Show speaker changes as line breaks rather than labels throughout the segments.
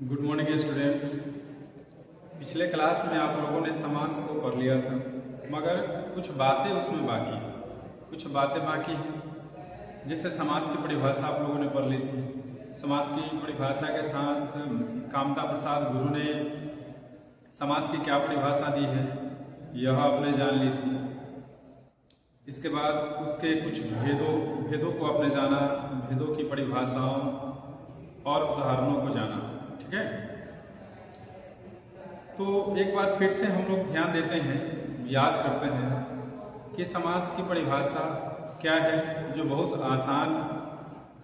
Good morning students. पिछले class में आप लोगों ने समास को पढ़ लिया था, मगर कुछ बातें उसमें बाकी हैं। जैसे समास की परिभाषा आप लोगों ने पढ़ ली थी। समास की परिभाषा के साथ कामता प्रसाद गुरु ने समास की क्या परिभाषा दी है यह आपने जान ली थी। इसके बाद उसके कुछ भेदों को आपने जाना, भेदों की परिभाषाओं और उदाहरणों को जाना। ठीक है, तो एक बार फिर से हम लोग ध्यान देते हैं, याद करते हैं कि समास की परिभाषा क्या है, जो बहुत आसान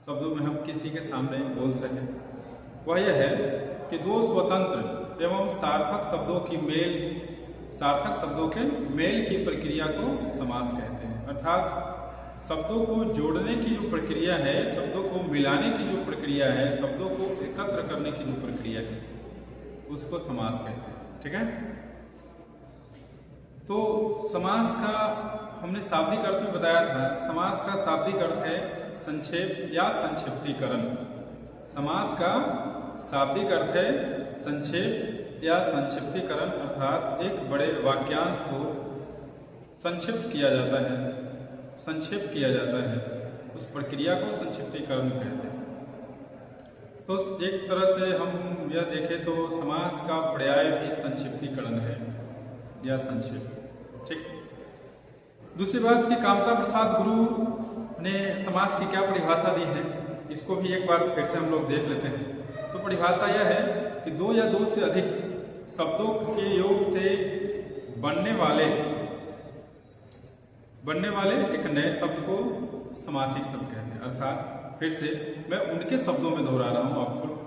शब्दों में हम किसी के सामने बोल सकें। वह यह है कि दो स्वतंत्र एवं सार्थक शब्दों के मेल की प्रक्रिया को समास कहते हैं। अर्थात शब्दों को जोड़ने की जो प्रक्रिया है, शब्दों को मिलाने की जो प्रक्रिया है, शब्दों को एकत्र करने की जो प्रक्रिया है, उसको समास कहते हैं। ठीक है, तो समास का हमने शाब्दिक अर्थ में बताया था। समास का शाब्दिक अर्थ है संक्षेप या संक्षिप्तीकरण। समास का शाब्दिक अर्थ है संक्षेप या संक्षिप्तीकरण, अर्थात एक बड़े वाक्यांश को संक्षिप्त किया जाता है, संक्षेप किया जाता है, उस प्रक्रिया को संक्षिप्तीकरण कहते हैं। तो एक तरह से हम यह देखें तो समास का पर्याय भी संक्षिप्तीकरण है या संक्षेप। ठीक। दूसरी बात कि कामता प्रसाद गुरु ने समास की क्या परिभाषा दी है, इसको भी एक बार फिर से हम लोग देख लेते हैं। तो परिभाषा यह है कि दो या दो से अधिक शब्दों के योग से बनने वाले एक नए शब्द को समासिक शब्द कहते हैं। अर्थात फिर से मैं उनके शब्दों में दोहरा रहा हूँ,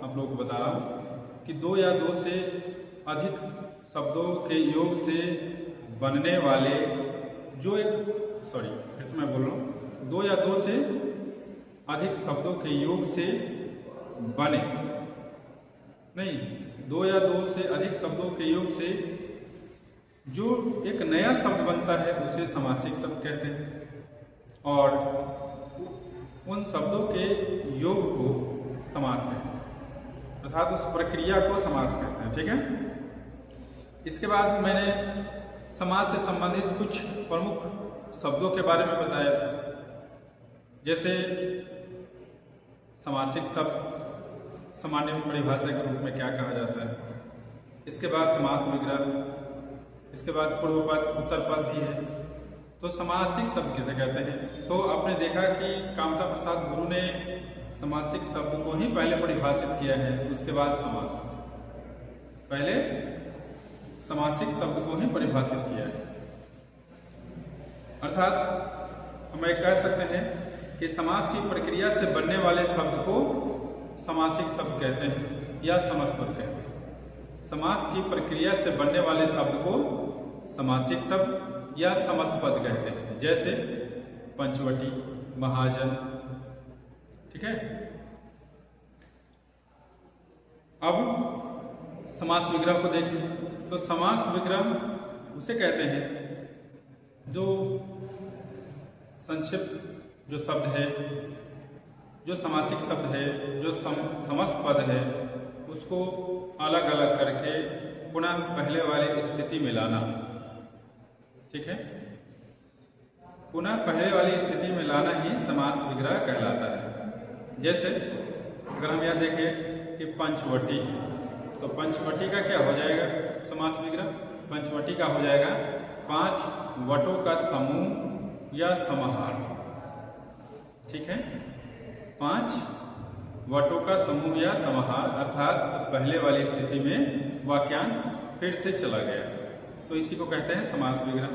आप लोगों को बता रहा हूँ कि दो या दो से अधिक शब्दों के योग से बनने वाले फिर से मैं बोल रहा हूँ, दो या दो से अधिक शब्दों के योग से बने, नहीं, दो या दो से अधिक शब्दों के योग से जो एक नया शब्द बनता है उसे समासिक शब्द कहते हैं, और उन शब्दों के योग को समास कहते हैं, अर्थात उस प्रक्रिया को समास कहते हैं। ठीक है। इसके बाद मैंने समास से संबंधित कुछ प्रमुख शब्दों के बारे में बताया था, जैसे समासिक शब्द सामान्य परिभाषा के रूप में क्या कहा जाता है, इसके बाद समास विग्रह, इसके बाद पूर्व पद उत्तर पद भी है। तो समासिक शब्द किसे कहते हैं? तो आपने देखा कि कामता प्रसाद गुरु ने समासिक शब्द को ही पहले परिभाषित किया है, उसके बाद समास को, पहले समासिक शब्द को ही परिभाषित किया है। अर्थात हम कह सकते हैं कि समास की प्रक्रिया से बनने वाले शब्द को समासिक शब्द कहते हैं या समस्तपद कहते हैं। समास की प्रक्रिया से बनने वाले शब्द को समासिक शब्द या समस्तपद कहते हैं, जैसे पंचवटी, महाजन। ठीक है। अब समास विग्रह को देखते हैं। तो समास विग्रह उसे कहते हैं जो संक्षिप्त जो शब्द है, जो समासिक शब्द है, जो समस्त पद है, उसको अलग अलग करके पुनः पहले वाली स्थिति में लाना। ठीक है, पुनः पहले वाली स्थिति में लाना ही समास विग्रह कहलाता है। जैसे अगर हम यह देखें कि पंचवटी है, तो पंचवटी का क्या हो जाएगा समास विग्रह? पंचवटी का हो जाएगा पांच वटों का समूह या समाहार। ठीक है, पांच वटों का समूह या समाहार, अर्थात पहले वाली स्थिति में वाक्यांश फिर से चला गया, तो इसी को कहते हैं समास विग्रह।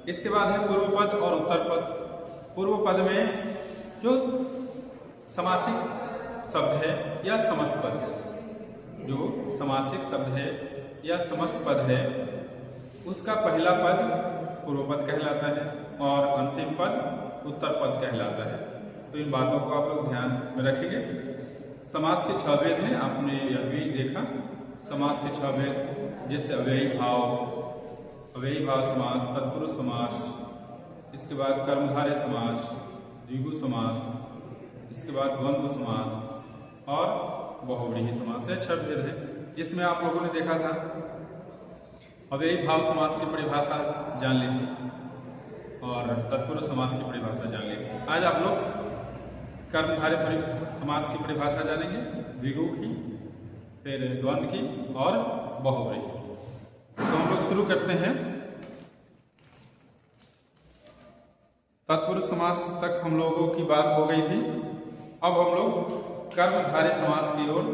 इसके बाद है पूर्व पद और उत्तर पद। पूर्व पद में जो समासिक शब्द है या समस्त पद है, जो समासिक शब्द है या समस्त पद है, उसका पहला पद पूर्व पद कहलाता है और अंतिम पद उत्तर पद कहलाता है। तो इन बातों को आप लोग ध्यान में रखेंगे। समास के 6 भेद हैं, आपने यह भी देखा। समास के 6 भेद, जैसे अव्ययी भाव समास, तत्पुरुष समास, इसके बाद कर्मधारय समास, द्विगु समास, इसके बाद द्वंद्व समास और बहुव्रीहि समास। 6 भेद है। जिसमें आप लोगों ने देखा था। अब यही भाव समास की परिभाषा जान ली थी और तत्पुरुष समास की परिभाषा जान ली थी। आज आप लोग कर्मधारय समास की परिभाषा जानेंगे, द्विगु की, फिर द्वंद्व की और बहुव्रीहि की। तो हम लोग शुरू करते हैं। तत्पुरुष समास तक हम लोगों की बात हो गई थी। अब हम लोग कर्मधारय समास की ओर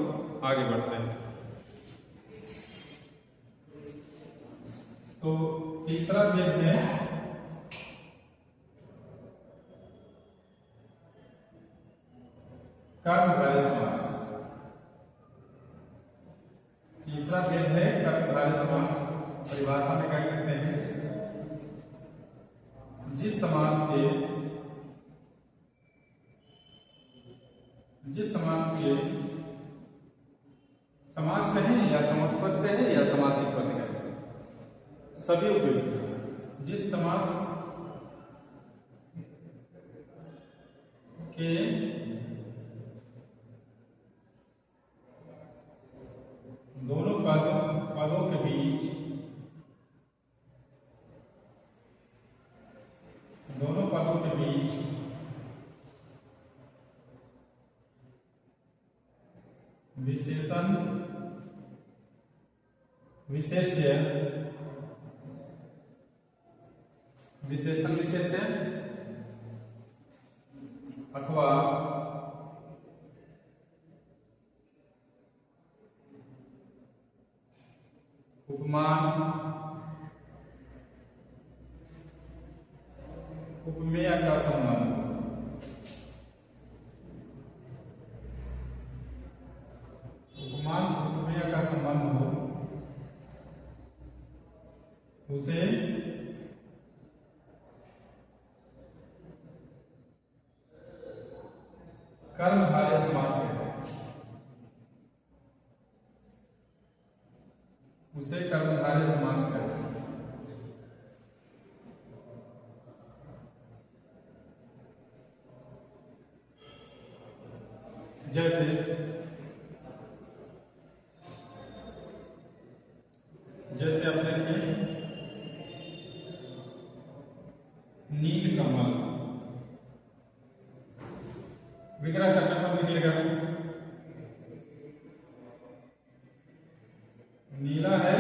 आगे बढ़ते हैं। तो तीसरा भेद है कर्मधारय समास। तीसरा भेद है कर्मधारय समास। परिभाषा में कह सकते हैं जिस समास के समास कहें या समासपद कहें या समासिक पद कहें, सभी उपयुक्त हैं। जिस समास के दोनों पदों के बीच विशेषण विशेष्य अथवा उपमान उपमेय का संबंध उपमेय का संबंध हो उसे कर्मधारय समास कहते हैं। उसे कर्मधारय समास कहते हैं। जैसे अपने के नील कमल, विग्रह करने पर निकलेगा नीला है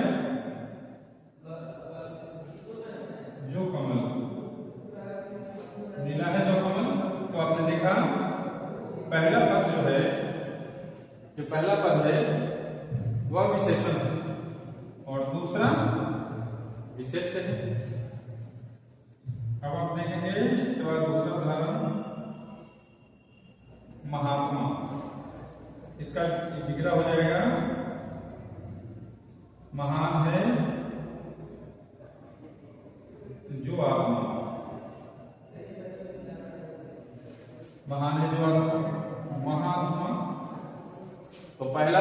जो कमल, नीला है जो कमल। तो आपने देखा पहला पद जो पहला पद है वह विशेषण है और दूसरा विशेष्य है। अब आप देखेंगे इसके बाद दूसरा उदाहरण महात्मा। इसका विग्रह हो जाएगा महान है जो आत्मा, महान है जो आत्मा, महात्मा। तो पहला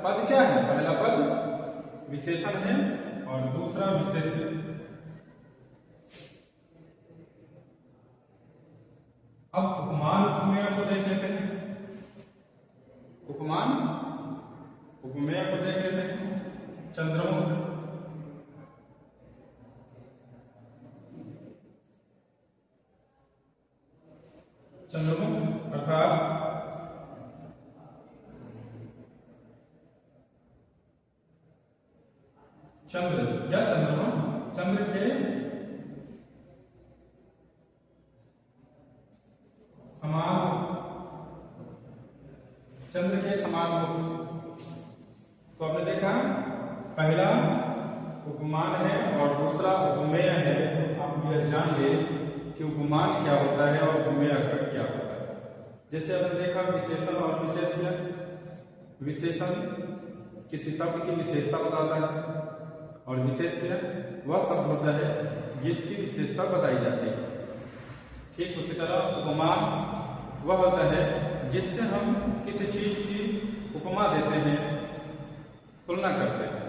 पद क्या है? पहला पद विशेषण है और दूसरा विशेष्य। अब उपमान उपमेय को देख लेते हैं। उपमान उपमेय को देख लेते हैं। चंद्रमुख, चंद्रमुख अर्थात चंद्र या चंद्रमा, चंद्र के समान मुख। तो आपने देखा पहला उपमान है और दूसरा उपमेय है। तो आप यह जान ले कि उपमान क्या होता है और उपमेय क्या होता है। जैसे आपने देखा विशेषण और विशेष्य। विशेषण किसी शब्द की विशेषता बताता है और विशेष्य वह शब्द होता है जिसकी विशेषता बताई जाती है। ठीक उसी तरह उपमान वह होता है जिससे हम किसी चीज की उपमा देते हैं, तुलना करते हैं।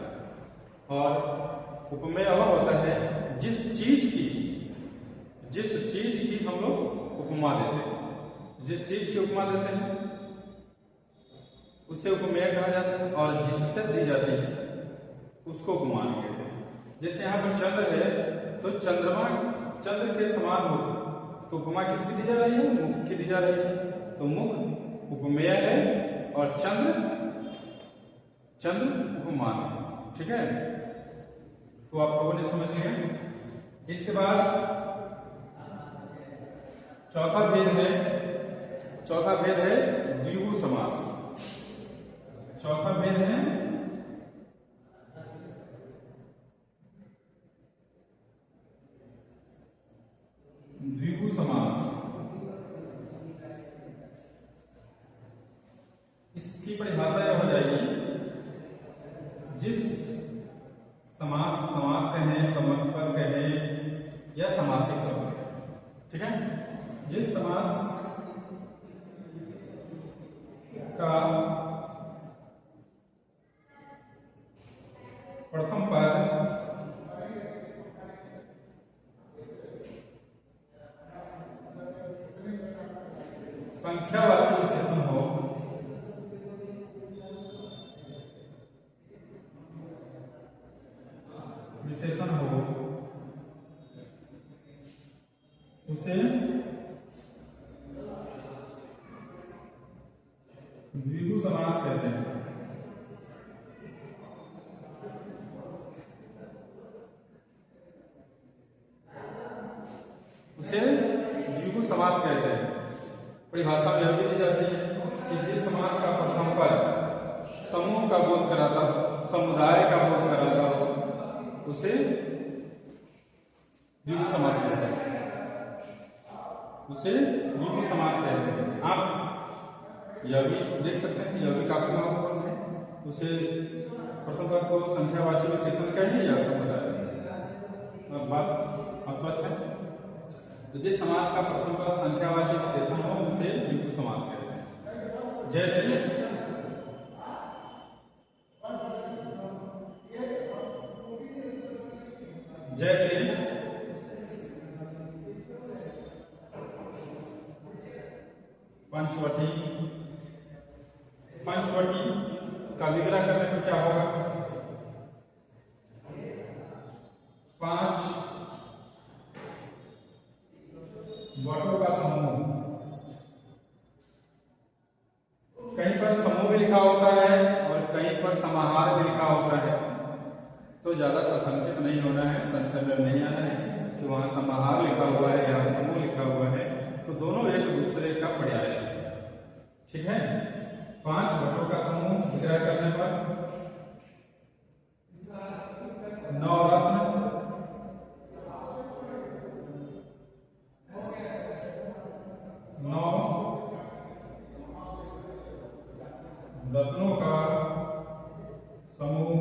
और उपमेय वह होता है जिस चीज की हम लोग उपमा देते हैं। जिस चीज की उपमा देते हैं उसे उपमेय कहा जाता है, और जिससे दी जाती है उसको उपमान कहते हैं। जैसे यहाँ पर चंद्र है तो चंद्रमा चंद्र के समान मुख, तो उपमा किसकी दी जा रही है? मुख की दी जा रही है। तो मुख उपमेय है और चंद्र उपमान है। ठीक है, तो आप लोगों ने समझ लिया। इसके बाद चौथा भेद है द्विगु समास। चौथा भेद है द्विगु समास। इसकी परिभाषा यह हो जाएगी, जिस समास कहें, समस्त पद कहें या समासिक शब्द कहें। ठीक है, जिस समास का प्रथम पद संख्यावाची विशेषण हो, उसे द्विगु समास कहते हैं। उसे द्विगु समास कहते हैं। परिभाषा में यह भी दी जाती है कि जिस समास का प्रथम पद समूह का बोध कराता हो, समुदाय का बोध कराता हो, उसे द्विगु समास कहते हैं। उसे द्विगु समास कहते हैं। आप यह भी देख सकते हैं, यह भी काफी महत्वपूर्ण है। उसे प्रथम पद को संख्यावाची विशेषण कहें या समुदाय, बात स्पष्ट है। तो जिस समास का प्रथम पद संख्यावाची विशेषण हो उसे द्विगु समास कहते हैं। जैसे पंचवटी का विग्रह करने पर क्या होगा? 5 वटों का समूह। कहीं पर समूह भी लिखा होता है और कहीं पर समाहार भी लिखा होता है, तो ज्यादा सशंकित नहीं होना है, संशय में नहीं आना है कि वहां समाहार लिखा हुआ है, यहाँ समूह लिखा हुआ है, तो दोनों एक दूसरे का पर्याय है। ठीक है, 5 वटों का समूह विग्रह करने पर 9 रत्न, 9 रत्नों का समूह,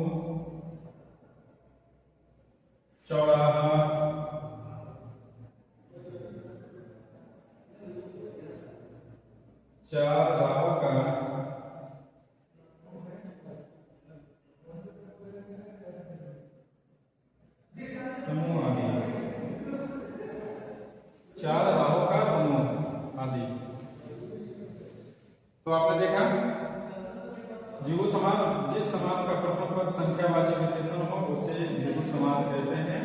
चौराहा, 4 राहों का समूह आदि, 4 राहों का समूह आदि। तो आपने देखा द्विगु समास, जिस समास का प्रथम पद संख्यावाची विशेषण हो उसे द्विगु समास कहते हैं।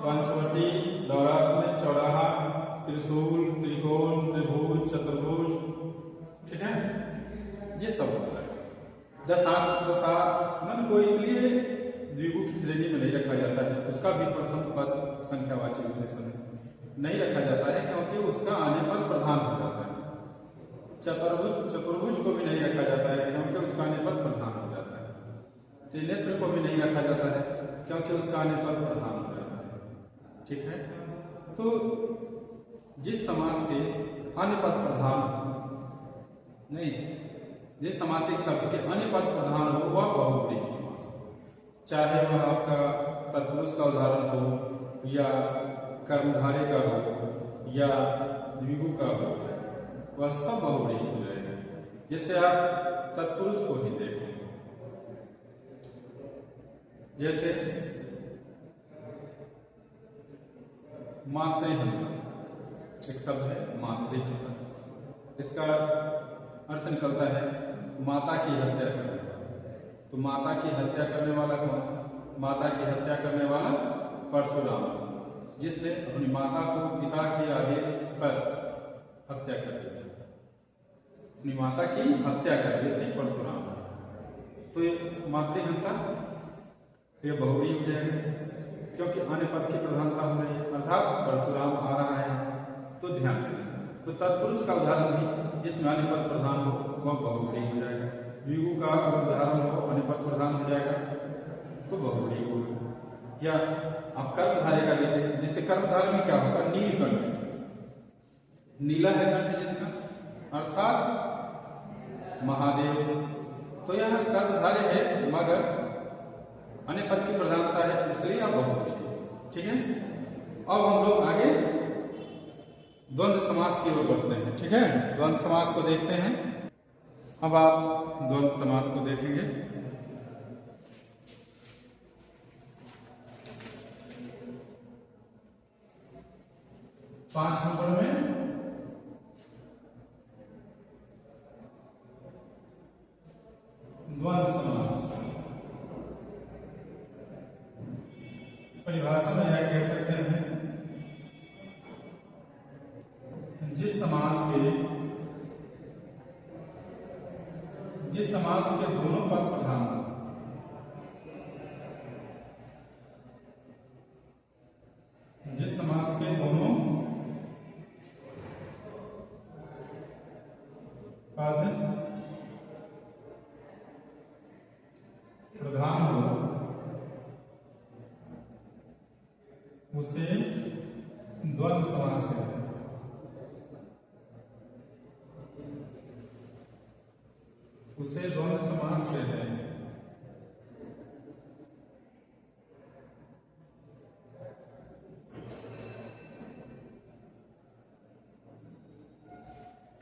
पंचवटी, दौरात्म्य, चौराहा, त्रिशूल, त्रिकोण, त्रिभुज, चतुर्भुज, ठीक है, ये सब होता है। दशांश प्रसाद मन को इसलिए द्विगु की श्रेणी में नहीं रखा जाता है, उसका भी प्रथम पद संख्यावाची विशेषण नहीं रखा जाता है क्योंकि उसका आने पर प्रधान हो जाता है। चतुर्भुज को भी नहीं रखा जाता है क्योंकि उसका आने पर प्रधान हो जाता है। त्रिनेत्र को भी नहीं रखा जाता है क्योंकि उसका आने पर प्रधान हो जाता है। ठीक है, तो जिस समास के अन्य पद प्रधान नहीं, जिस समासिक शब्द के अन्य पद प्रधान हो वह बहुव्रीहि समास हो, चाहे वह आपका तत्पुरुष का उदाहरण हो या कर्मधारय का हो या द्विगु का हो, वह सब बहुव्रीहि हो जाएगा। जैसे आप तत्पुरुष को ही देखें, जैसे मातृहंता, एक शब्द है मातृहंता, इसका अर्थ निकलता है माता की हत्या करने वाला। तो माता की हत्या करने वाला कौन था? माता की हत्या करने वाला परशुराम था, जिसने अपनी माता को पिता के आदेश पर हत्या कर दी थी। अपनी माता की हत्या कर दी थी परशुराम। तो ये मातृहंता, ये बहुड़ी हो जाएगा, क्योंकि अन्य पद की प्रधानता हो रही है, अर्थात परशुराम आ रहा है। तो ध्यान देना, तो तत्पुरुष का उदाहरण भी जिसमें अन्य पद प्रधान हो वह बहुड़ी हो जाएगा। द्विगु का उदाहरण हो, अन्य पद प्रधान हो जाएगा तो बहुड़ी होगा। या आप कर्मधारय का देखें, जिससे कर्मधारय में क्या होगा? नीलकंठ, नीला है कंठ जिसका, अर्थात महादेव। तो यह कर्मधारय है मगर अन्य पद की प्रधानता है, इसलिए आप बहुड़ी। ठीक है, अब हम लोग आगे द्वंद्व समास की ओर बढ़ते हैं। ठीक है, द्वंद्व समास को देखते हैं। अब आप द्वंद्व समास को देखेंगे। पांच नंबर में द्वंद्व समास परिभाषा में यह कह सकते हैं, जिस समास के दोनों पद प्रधान हो, जिस समास के दोनों पद प्रधान हो उसे द्वंद्व समास कहते हैं। उसे द्वंद्व समास कहते हैं।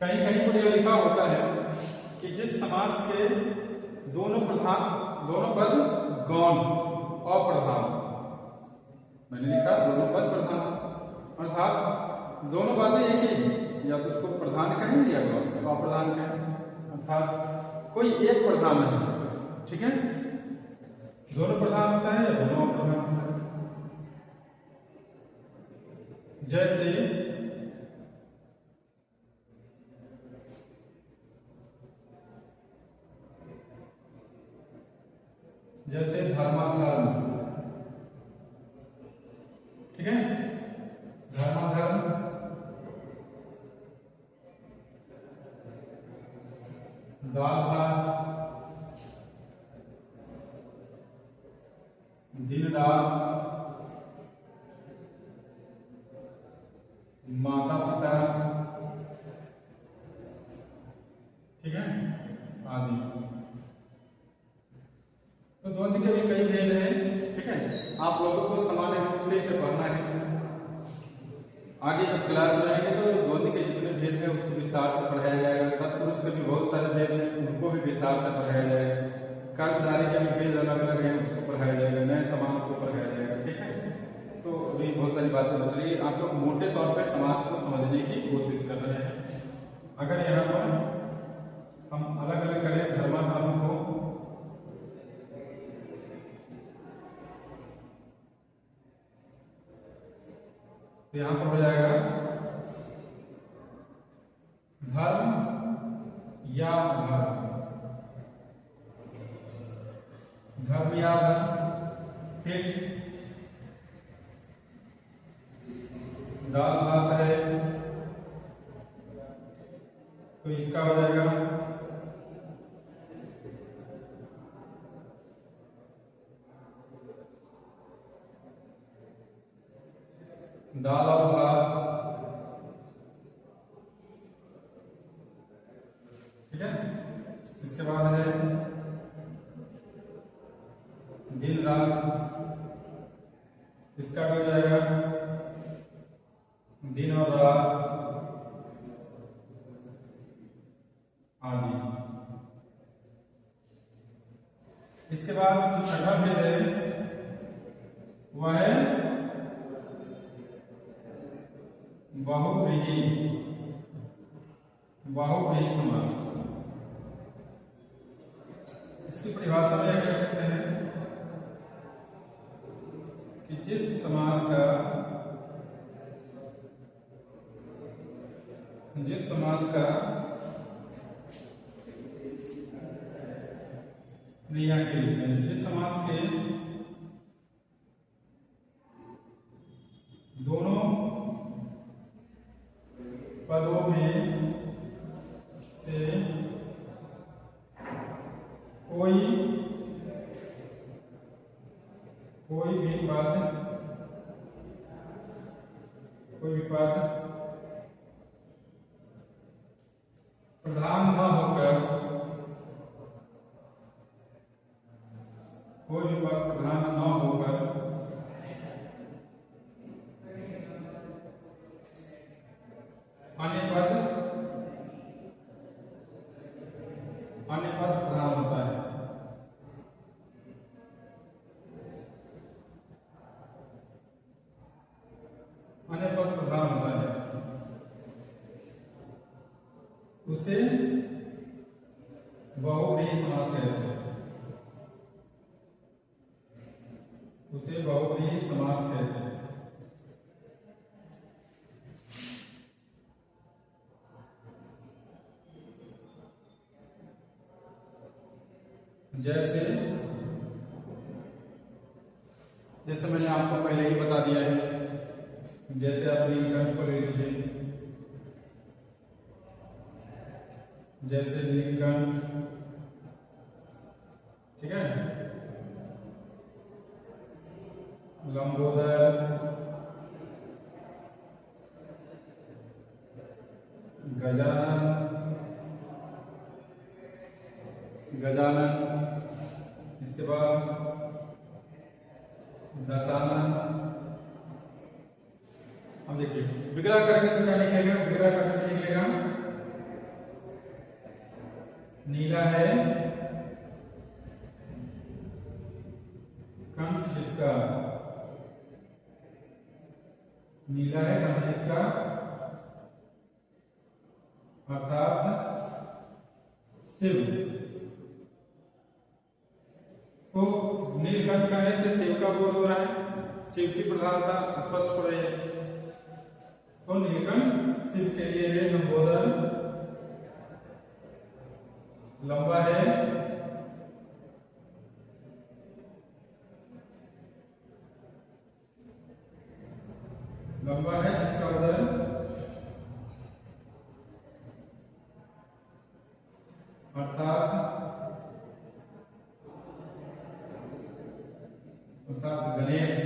कहीं कहीं पर यह लिखा होता है कि जिस समास के दोनों पद गौण अप्रधान, मैंने लिखा दोनों पद प्रधान, अर्थात दोनों बातें एक ही है, या तो उसको प्रधान कहें या अप्रधान कहें, अर्थात कोई एक प्रधान नहीं है। ठीक है, दोनों प्रधान होता है या दोनों अप्रधान होता है। जैसे धर्माधर्म। ठीक है, धर्माधर्म, दाल भात, दिन रात, माता पिता, ठीक है, आदि। तो द्वंद्व के भी कई भेद हैं। ठीक है, आप लोगों को सामान्य रूप से इसे पढ़ना है। आगे जब क्लास में आएंगे तो द्वंद्व के जितने भेद हैं उसको विस्तार से पढ़ाया जाएगा। तत्पुरुष के भी बहुत सारे भेद हैं, उनको भी विस्तार से पढ़ाया जाएगा। कर्मधारय के भी भेद अलग अलग हैं, उसको पढ़ाया जाएगा। नए समास को पढ़ाया जाएगा। ठीक है, तो अभी बहुत सारी बातें बच रही है। आप लोग मोटे तौर पर समास को समझने की कोशिश कर रहे हैं। अगर यहाँ पर हम अलग अलग करें धर्माधर्म को, तो यहां पर हो जाएगा धर्म या अधर्म, धर्म या अधर्म। फिर दाल भात है तो इसका हो जाएगा दाल और भात। ठीक है, इसके बाद है दिन रात, इसका भी हो जाएगा दिन और रात आदि। इसके बाद जो छठा भेद है वह है बहुव्रीहि समास। इसकी परिभाषा में कह सकते हैं कि जिस समास का नहीं आगे लिखते हैं, जिस समास के दोनों पदों में से कोई भी पद प्रधान न होकर अन्य पद प्रधान होता है। अन्य पद प्रधान होता है, उसे बहुव्रीहि समास कहते हैं। जैसे मैंने आपको पहले ही बता दिया है, जैसे आप लिंकन को ले लीजिए, जैसे लिंकन, ठीक है, लंबोदर, गजानन, इसके बाद दशानन। अब देखिए विग्रह करेंगे तो क्या लिखेगा, विग्रह करके लिखेगा नीला है कंठ जिसका, नीला है कंठ जिसका, अर्थात शिव। तो नीलकंठ कहने से शिव का बोध हो रहा है, शिव की प्रधानता स्पष्ट हो रही है। तो नीलकंठ शिव के लिए है, लंबोदर लंबा है, जिसका उदर अर्थात गणेश,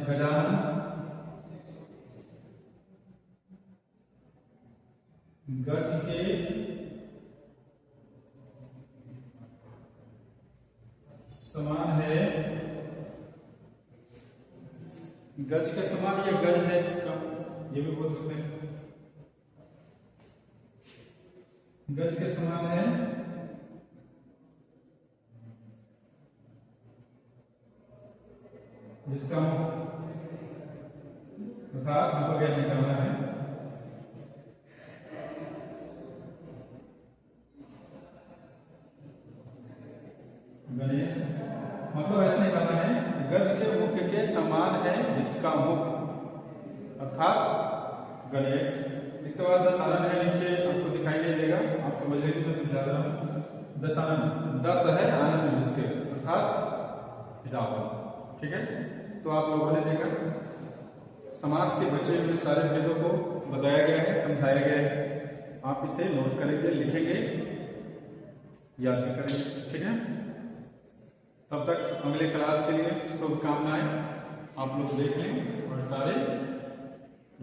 गजानन गज के समान है, गज के समान या गज है जिसका, ये भी बोल सकते हैं, गज के समान है जिसका अर्थात हमको क्या निकालना है, गणेश। मतलब ऐसे निकालना है गज के मुख के समान है जिसका मुख, अर्थात गणेश। इसके बाद दशानन है, नीचे आपको दिखाई नहीं देगा, आप समझ लीजिए, मैं समझा रहा हूं। दशानन, दस है आनंद जिसके, अर्थात रावण। ठीक है, तो आप लोगों ने देखा समास के बचे हुए सारे भेदों को बताया गया है, समझाया गया है। आप इसे नोट करेंगे, लिखेंगे, याद भी करेंगे। ठीक है, तब तक अगले क्लास के लिए शुभकामनाएं। आप लोग देख लें और सारे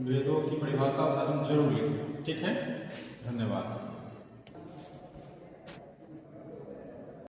वेदों की परिभाषा उदाहरण जरूर लिखें। ठीक है, धन्यवाद।